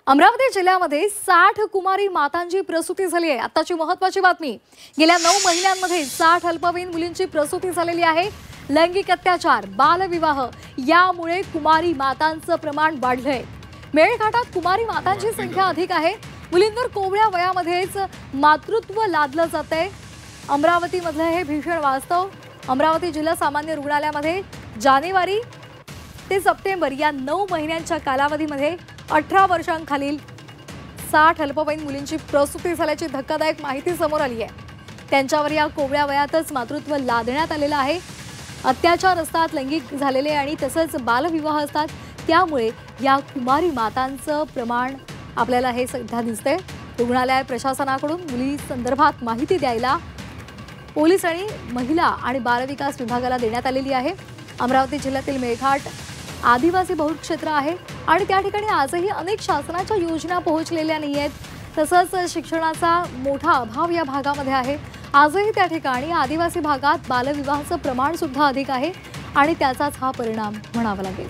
अमरावती जिल्ह्यामध्ये 60 कुमारी मातांची प्रसूती झाली आहे। आताची महत्त्वाची बातमी, गेल्या 9 महिन्यांमध्ये 60 अल्पवयीन मुलींची प्रसूती झालेली आहे। लैंगिक अत्याचार, बालविवाह यामुळे कुमारी मातांचं प्रमाण वाढलंय। मेळघाटात कुमारी मातांची संख्या अधिक आहे। मुलींवर कोवळ्या वयामध्येच मातृत्व लादलं जातंय। अमरावतीमधलं हे भीषण वास्तव। अमरावती जिल्हा सामान्य रुग्णालयामध्ये जानेवारी ते सप्टेंबर या 9 महिन्यांच्या कालावधीमध्ये 18 वर्षांखालील 60 अल्पवयीन मुलींची प्रसूती झाल्याची धक्कादायक माहिती समोर आली आहे। त्यांच्यावर या कोवळ्या वयातच मातृत्व लादण्यात आलेलं आहे। अत्याचार असतात, लैंगिक झालेले आणि तसंच बालविवाह असतात, त्यामुळे या कुमारी मातांचं प्रमाण आपल्याला हे सध्या दिसतंय। रुग्णालय प्रशासनाकडून मुली संदर्भात माहिती द्यायला पोलीस आणि महिला आणि बालविकास विभागाला देण्यात आलेली आहे। अमरावती जिल्ह्यातील मेळघाट आदिवासी बहुल क्षेत्र आहे आणि त्या ठिकाणी आजही अनेक शासनाच्या योजना पोहोचलेल्या नाहीयेत। तसंच शिक्षणाचा मोठा अभाव या भागामध्ये आहे। आजही त्या ठिकाणी आदिवासी भागात बालविवाहाचं प्रमाण सुद्धा अधिक आहे आणि त्याचाच हा परिणाम म्हणावा लागेल।